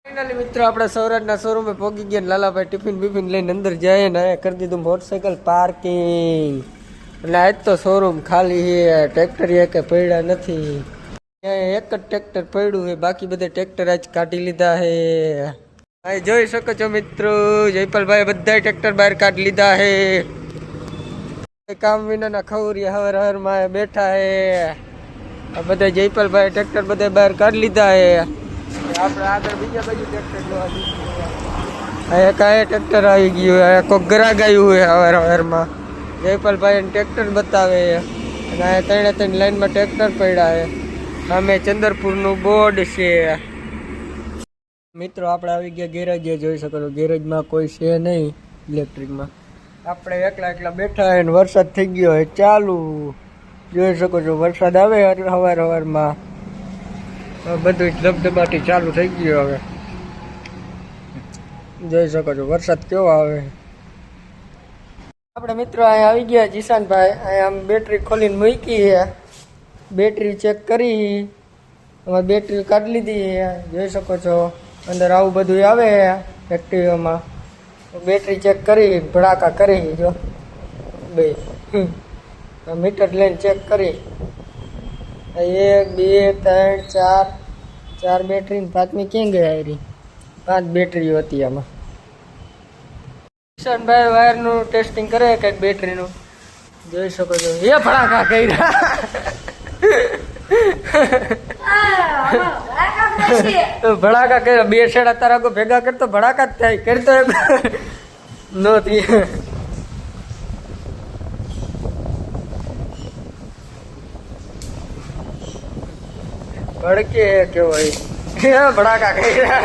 Finally मित्रों अपना Saurashtra showroom में पहुंची गया। लाला भाई टिफिन बिफिन लઈને अंदर जाए ना कर दी तुम मोटरसाइकिल पार्किंग आज तो शोरूम खाली है। ट्रेक्टर एक पड़ा नहीं, एक ट्रेक्टर पड़ू है, बाकी बधे ट्रेक्टर आज काढ़ी लीधा है। भाई જોઈ શકો છો મિત્રો, જયપાલભાઈ બધા ટ્રેક્ટર બહાર કાઢી લીધા है। काम विना ना खौरिया हवर हवर में बैठा है। બધા જયપાલભાઈ ટ્રેક્ટર બધા બહાર કાઢી લીધા है। આપણે આગળ બીજા બાજુ ટ્રેક્ટર જોવા દીધું है। કાંઈ ટ્રેક્ટર આવી ગયું है, કોક ગ્રાહક આવ્યું है હવાર હવારમાં। જયપાલભાઈ ટ્રેક્ટર બતાવે અને આ ત્રણે લાઈનમાં ટ્રેક્ટર પડ્યા है। સામે ચંદરપુરનું બોર્ડ છે। મિત્રો આપણે આવી ગયા ગેરેજ, જોઈ શકો છો ગેરેજમાં કોઈ છે નહીં ઇલેક્ટ્રિકમાં। આપણે એકલા બેઠા है, વરસાદ થઈ ગયો है ચાલુ। જોઈ શકો છો વરસાદ આવે હવાર હવારમાં, બધું ધબધબાટી ચાલુ થઈ ગયું। હવે જોઈ શકો છો વરસાદ કેવો આવે। આપણે મિત્રો અહીંયા આવી ગયા જીશાનભાઈ, અહીંયા આમ બેટરી ખોલીને મૂકી છે, બેટરી ચેક કરી, અમારી બેટરી કાઢી લીધી છે। જોઈ શકો છો અંદર આવું બધું આવે એક્ટિવામાં। બેટરી ચેક કરી, ભડાકા કરી, જો બે મીટર લઈને ચેક કરી, 1 2 3 4 બેટરી ને પાંચમી ક્યાં ગઈ આવી? 5 બેટરીઓ હતી આમાં। કિશનભાઈ વાયરનું ટેસ્ટિંગ કરે કંઈક બેટરીનું, જોઈ શકો છો। એ ભડાકા કર્યા ભડાકા કર્યા, બે છેડા તારા કો ભેગા કરતો ભડાકા જ થાય, કરતો નહોતી। ભડકે કેવો ભડાકા કર્યા,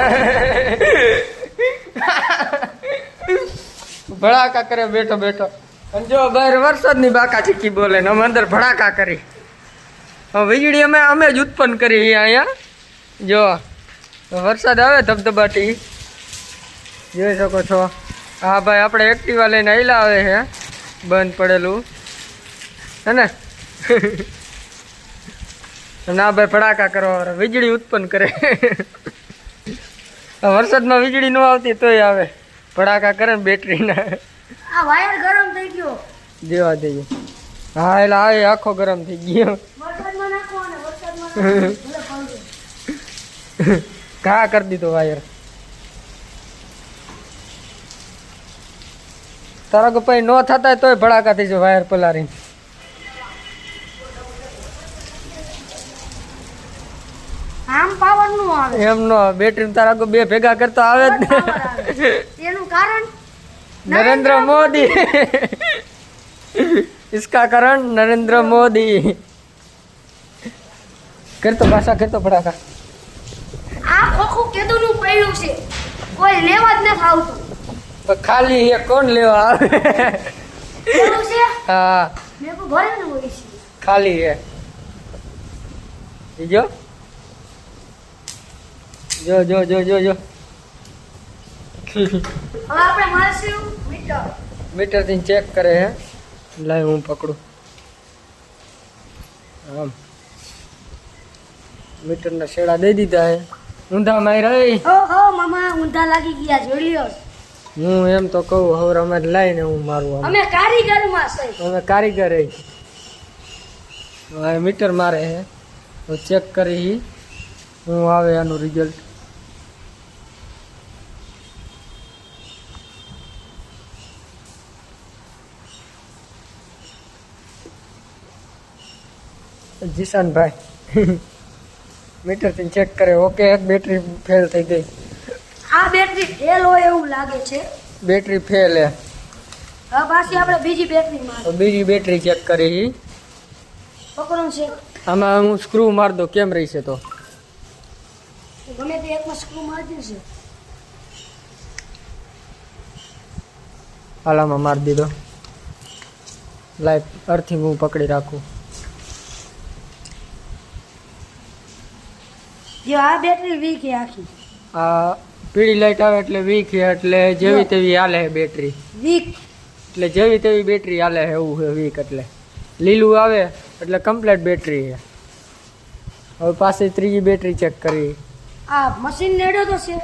ભડાકા કરે બેઠો બેઠો। અને જો બહાર વરસાદની બાકા ચીકી બોલે ને અમે અંદર ભડાકા કરી। વીજળી અમે જ ઉત્પન્ન કરી અહીંયા। જો વરસાદ આવે ધબધબાટી, જોઈ શકો છો। હા ભાઈ આપણે એક્ટિવા લઈને આવેલા આવે છે, બંધ પડેલું હે ને। ના ભાઈ ભડાકા કરવા વીજળી ઉત્પન્ન કરે। વરસાદમાં વીજળી ન આવતી તોય આવે, ભડાકા કરે ને બેટરીના। આ વાયર ગરમ થઈ ગયો, દેવા દઈએ। હા એટલે આ આખો ગરમ થઈ ગયો। વરસાદમાં નાખો અને વરસાદમાં ઘા કરી દીધો વાયર। તારા કો પછી ન થતા તોય ભડાકા થઈ જાય વાયર પલારી। આમ પાવર નું આવે, એમ નો બેટરી તારા કો બે ભેગા કરતો આવે જ ને। એનું કારણ नरेंद्र मोदी इसका कारण नरेंद्र मोदी। करतो भाषा करतो भड़ाका। આ ખોખું કેદું નું પડ્યું છે, કોઈ લેવા જ નથી આવતું। तो खाली है, कौन लेवा आवे? એવું છે हाँ મેં કો ભરેલું હોય છે, खाली है। जो जो जो जो जो जो હવે આપણે મારશું મીટર। मीटर થી चेक करे है। लाए हूँ पकड़ू, आम मीटर ना शेड़ा दे दीधा है। ऊंधा मार रही ઓહો મામા ઊંધા લાગી ગયા, જોઈ લ્યો। हूँ एम तो कहूँ हवर अमे लाईने हूँ मारू। અમે કારીગરમાં છે, અમે કારીગર મીટર મારે है, तो चेक करी हूँ आवे आनु रिजल्ट। जीशान भाई मीटर થી ચેક કરે, ઓકે એક બેટરી ફેલ થઈ ગઈ। આ બેટરી ફેલ હોય એવું લાગે છે। બેટરી ફેલ હે, હવે પાછી આપણે બીજી બેટરી માર તો બીજી બેટરી ચેક કરી। પકડો છે, આમાં હું સ્ક્રૂ માર દો કેમ રહી છે? તો ગમે તે એકમાં સ્ક્રૂ મારી દેશે। આલામાં માર દીધો। લાઈટ અર્થિંગ હું પકડી રાખું। જો આ બેટરી વીક છે આખી, આ પીળી લાઈટ આવે એટલે વીક છે, એટલે જેવી તેવી હાલે બેટરી। વીક એટલે જેવી તેવી બેટરી હાલે એવું છે વીક, એટલે લીલું આવે એટલે કમ્પ્લીટ બેટરી છે। હવે પાછી ત્રીજી બેટરી ચેક કરી। આ મશીન નેડો તો છે,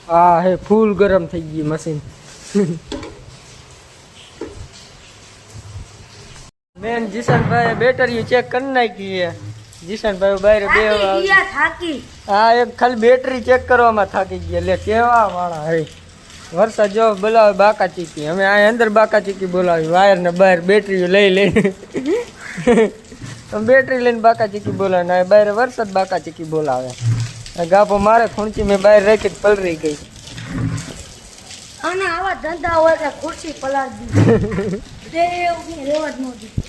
હા હે ફૂલ ગરમ થઈ ગઈ મશીન. મેન જીશનભાઈ બેટરી ચેક કરી નાખી છે. જીશનભાઈ બહાર બે થાકી ગયા, થાકી. હા એક ખાલી બેટરી ચેક કરવામાં થાકી ગયા. લે કેવા વાળા હે વરસાદ જો બોલાવે બાકા ચીકી. અમે આ અંદર બાકા ચીકી બોલાવી વાયર ને બહાર બેટરી લઈ લઈને બેટરી લઈને બાકા ચીકી બોલાવે ને બહાર વરસાદ બાકા ચીકી બોલાવે. ગાભો મારે ખૂંચી મેં બહાર રાખી પલરી ગઈ. અને આવા ધંધા હોય કે ખુરશી પલાળી દીધી. તે એવું રેવા જ ન દીધું.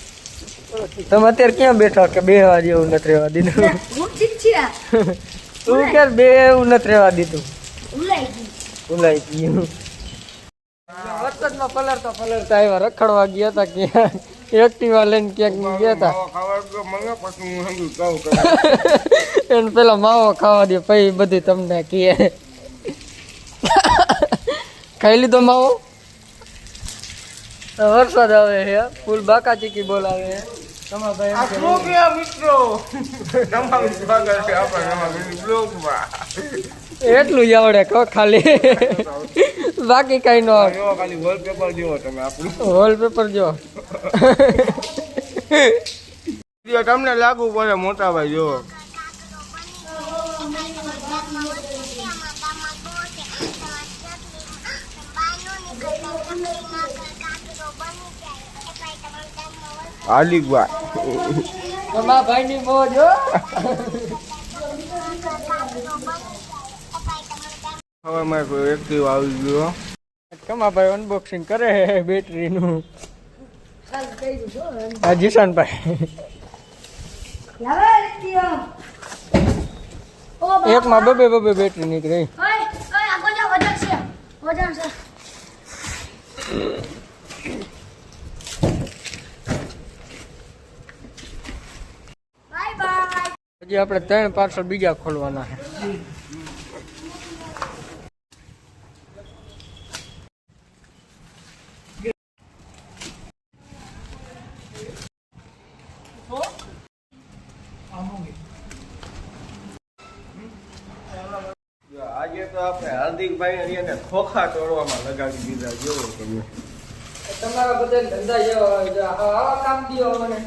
તમે અત્યારે ક્યાં બેઠા કે બેહવા જેવું નથી રહેવા દીધું? ખુરશી જ છે. તું કે બે એવું નથી રહેવા દીધું. ભૂલાઈ ગઈ. ભૂલાઈ ગયું. વરસાદમાં પલરતા આવ્યા રખડવા ગયા હતા ક્યાં એક્ટિવા લઈને ક્યાંક ગયા હતા. એને પેલા માવો ખાવા દે પછી બધી તમને કહે. ખાઈ લીધો માવો? વરસાદ આવે છે ફૂલ બાકા ચીકી બોલાવે. એટલું જ આવડે કહો ખાલી, બાકી કઈ નો આવડે. ખાલી વોલપેપર જેવો તમે આપણું વોલપેપર જો તમને લાગુ પડે મોટા ભાઈ જો. હાલી તમારા ભાઈ ની મોજ હો. હવે મારે કોઈ એક્ટિવ આવી ગયો. કમાભાઈ અનબોક્સિંગ કરે બેટરી નું. હા જીશાનભાઈ એકમાં બબે બેટરી નીકળી. હજી આપણે 3 પાર્સલ બીજા ખોલવાના છે. આજે તો આપણે હાર્દિકભાઈ એને ખોખા તોડવામાં લગાવી દીધા. જોવો તમે તમારા બધા ધંધા જેવા આવા કામ દીઓ મને.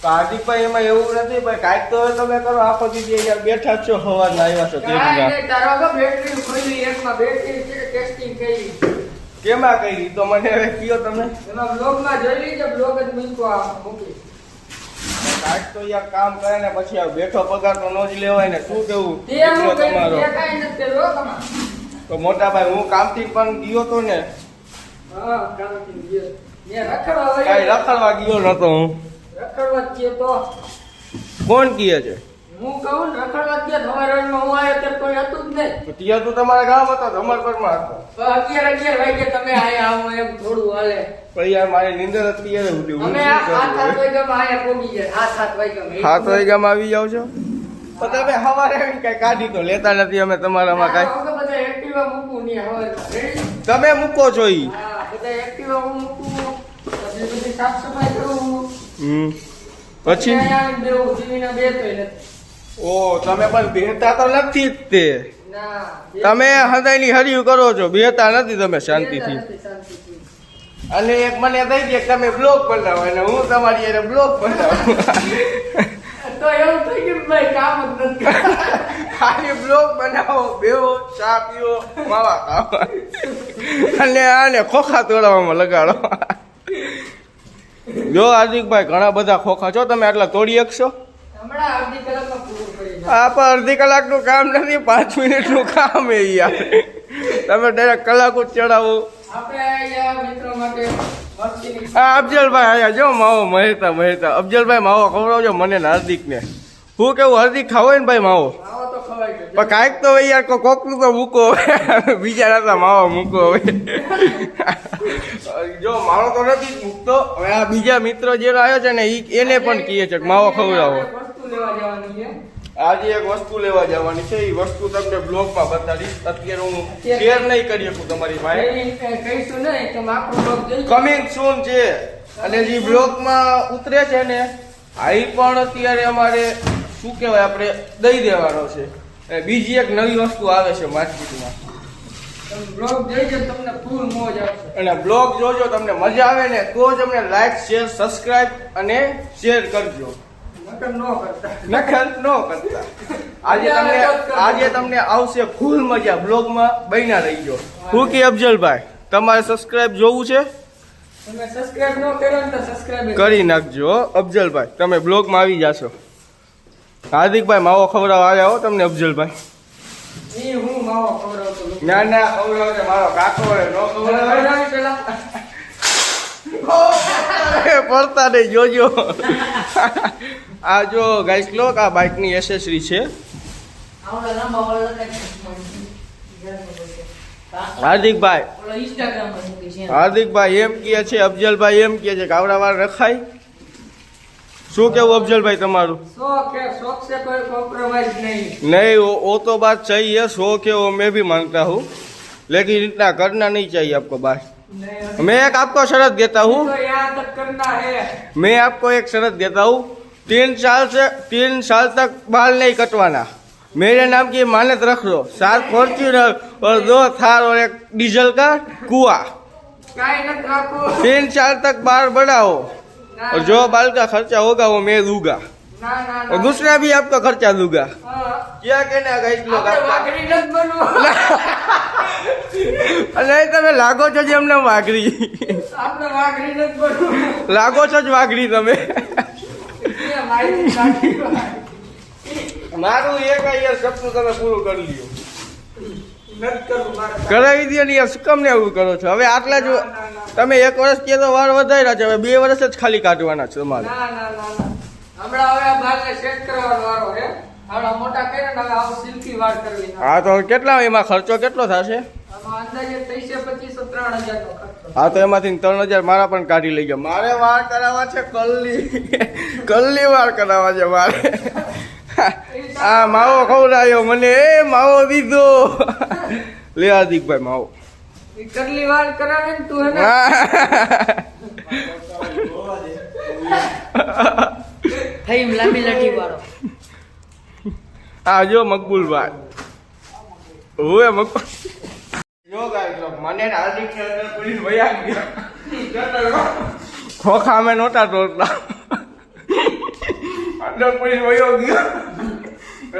તો હાર્દિકભાઈ એમાં એવું નથી ભાઈ, કાંઈક તો તમે કરો. આખો દીધી યાર બેઠા છો, સવારના આવ્યા છો. બેટરી ખોલી એકમાં બેટરી ટેસ્ટિંગ કરી. કેમાં કરી તો મને હવે કયો તમે. એમાં બ્લોગમાં જોઈ લીધો, બ્લોગ જ મૂકી. કાંઈક તો યાર કામ કરે ને પછી આ બેઠો પગાર તો નો જ લેવાય ને. શું કેવું મિત્રો તમારો? તો મોટા ભાઈ હું કામથી પણ ગયો તો ને, કાંઈ રખડવા ગયો નતો હું. રખડવા જ ગયો તો કોણ કહે છે? હું કહું ને રખડવા જ ગયા. તમારા રોડમાં હું આવ્યો ત્યારે કોઈ હતું જ નહીં. તો ત્યાં તો તમારા ગામ હતો, ધમરપરમાં હતો. 11 વાગે તમે આયા આવો એમ થોડું હાલે. પણ યાર મારી નીંદર હતી યાર. અમે 7 વાગ્યામાં આયા પોગી ગયા. 7 વાગ્યામાં 7 વાગ્યામાં આવી જાવ છો? તો તમે સવારે આવીને કઈ કાઢી તો લેતા નથી અમે તમારામાં કાંઈ. બધા એક્ટિવા મૂકું નહીં હવે. તમે મૂકો છો ઈ? હા બધા એક્ટિવા હું મૂકું, પછી બધી સાફ સફાઈ કરું. પછી અહીંયા આવીને બેહું. જીવીને બેસતોય નથી. ઓ તમે પણ બેહતા તો નથી જ તે. ના તમે હૃદયની હરિયું કરો છો, બેહતા નથી તમે શાંતિથી. શાંતિથી. અને એક મને દઈ દે કે તમે બ્લોગ બનાવો અને હું તમારી યારે બ્લોગ બનાવું. તો એવું થઈ ગયું ભાઈ, કામ જ નથી. ખાલી બ્લોગ બનાવો, બેહો, ચા પીઓ, માવા ખાઓ અને આને ખોખા તોડવામાં લગાડો. જો હાર્દિકભાઈ ઘણા બધા ખોખા છો તમે, આટલા તોડી શકશો? હમણાં અડધી કલાકમાં પૂરું કરી નાખું. આ પણ અડધી કલાકનું કામ નથી, 5 મિનિટનું કામ એ યાર. તમે ડાયરેક્ટ કલાક જ ચડાવો. આપણે અહીંયા મિત્રો માટે મસ્તીની હા અફજલભાઈ આયા જો માવો મહેતા. અફજલભાઈ માવો ખવડાવજો મને ને હાર્દિકને. હું કેવું હાર્દિક ખાવો ને ભાઈ માવો? આવો તો ખવાય ગયો. પણ કાંઈક તો યાર કોકનું તો મૂકો હવે. બીજા રાતા માવો મૂકો હવે. જો માવો તો નથી જ મૂકતો. હવે આ બીજા મિત્રો જે આવ્યો છે ને એને પણ કહે છે કે માવો ખવડાવો. વસ્તુ લેવા જવાની છે. આજે એક વસ્તુ લેવા જવાની છે. એ વસ્તુ તમને બ્લોગમાં બતાવીશ. અત્યારે હું શેર નહીં કરી શકું તમારી પાસે. કહીશું નહીં તો આપણો બ્લોગ જોઈ. કમિંગ સૂન છે. અને જે બ્લોગમાં ઉતરે છે ને આ પણ અત્યારે અમારે શું કહેવાય આપણે દઈ દેવાનો છે. અને બીજી એક નવી વસ્તુ આવે છે માર્કેટમાં. બ્લોગ જોઈજો તમને ફૂલ મોજ આવશે. અને બ્લોગ જોજો, તમને મજા આવે ને તો જ અમને લાઈક શેર સબસ્ક્રાઇબ અને શેર કરજો. નકર ન કરતા. નખર ન કરતા. આજે તમને આવશે ફૂલ મજા. બ્લોગમાં બન્યા રહીજો. શું કે અફજલભાઈ, તમારે સબસ્ક્રાઇબ જોવું છે? તમે સબસ્ક્રાઇબ ન કરો ને તો સબસ્ક્રાઇબ કરી નાખજો હો, અફજલભાઈ. તમે બ્લોગમાં આવી જાશો. હાર્દિકભાઈ માવો ખવડાવવા આવ્યા હો તમને અફજલભાઈ. ઈ હું માવો ખવડાવતો નથી. ના ના ખવડાવશે મારો કાકો હે, નો ખવડાવે. ખવડાવી પેલા. પડતા નહીં જોજો. આ જો ગાઈસ લો, આ બાઇકની એસેસરી છે. આવડા લાંબા વાળા હાર્દિકભાઈ ઓલા ઇન્સ્ટાગ્રામમાં મૂકી છે. હાર્દિકભાઈ એમ કહે છે, અફજલભાઈ એમ કહે છે કે આવડા વાર રખાય. શું કેવું અફજલભાઈ તમારું? शौक से कोई कॉम्प्रोमाइज नहीं. नहीं वो तो बात सही है, शौक है वो मैं भी मानता हूँ, लेकिन इतना करना नहीं चाहिए आपको बात. नहीं मैं एक आपको शर्त देता हूँ, तो यहाँ तक करना है. मैं आपको एक शर्त देता हूँ, 3 साल तक बाल नहीं कटवाना. मेरे नाम की मानत रख लो. 7 फॉर्च्यूनर और 2 थार और एक डीजल का कुआ. काई न रखो. 3 साल तक बाल बढ़ाओ और जो बाल का खर्चा होगा वो मैं दूंगा ના ના और दूसरा भी आपका खर्चा दूंगा. હા. क्या कहना गाइस लोग આપણે आपका? વાઘરી નથી બનવું. નહીં તમે લાગો છો જ એમને વાઘરી. આપણે વાઘરી નથી બનવું. લાગો છો જ વાઘરી તમે. એ મારી સાચી વાત. મારું એક યાર સપનું તમે પૂરું કરી લ્યો. નથી કરવું મારે. કરાવી દો ને યાર, શું કામ ને એવું કરો છો? હવે આટલા જ તમે 1 વર્ષ કે તો વાર વધાર્યા છે, હવે 2 વર્ષ જ ખાલી કાઢવાના છે તમારે. ના ના ના ના. હમણાં હવે આ બાલને સેટ કરવાનો વારો છે. હમણાં મોટા કર્યા ને હવે આવું સિલ્કી વાળ કરવી ના. હા તો કેટલા એમાં ખર્ચો કેટલો થશે? આમાં અંદાજે 2500 3000 નો ખર્ચો. હા તો એમાંથી 3000 મારા પણ કાઢી લઈ જાઓ. મારે વાળ કરાવવા છે કલ્લી વાળ કરાવવા છે મારે. આ માવો ખવડાવ્યો મને, એ માવો દીધો. લે હાર્દિકભાઈ માવો. ઈ કરલી વાળ કરાવે ને તું એને થઈ લાંબી લઠી વાળો. આ જો મકબૂલભાઈ, ઓએ મકબૂલ જો ગાઈસ મને હાર્દિક ને અંદર પોલીસ વયા ગયા. ખોખા અમે નહોતા તોડતા, અંદર પોલીસ વયો ગયો.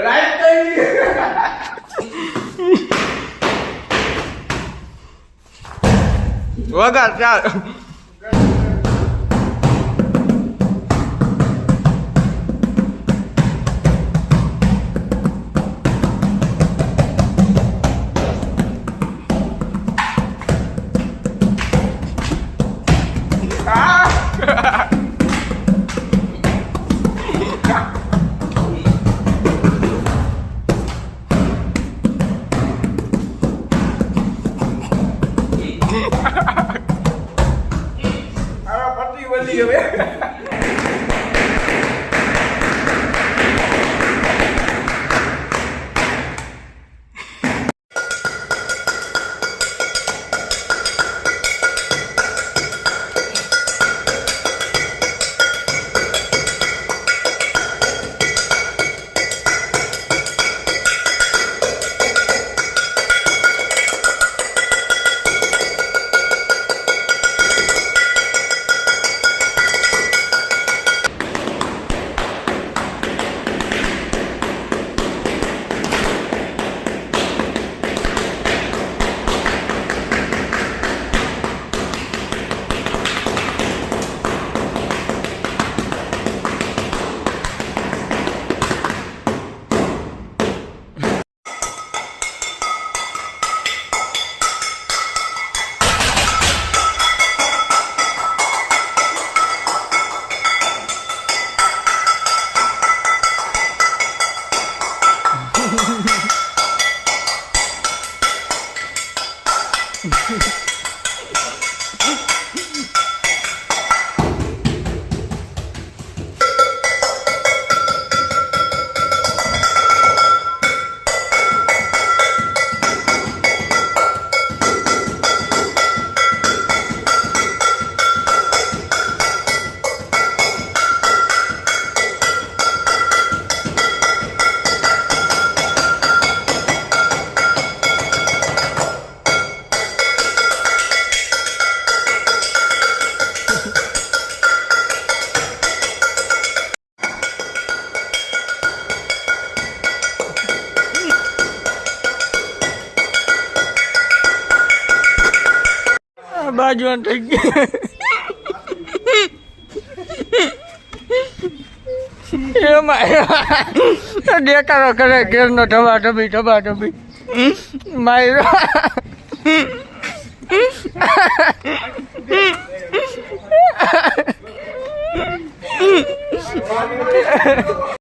લાઈટ થઈ વગર ચાલ. પતિ વળી હવે બાજવાન થઈ ગયું એમાં દેખાડો કરે ઘેરનો ઠબા માયરો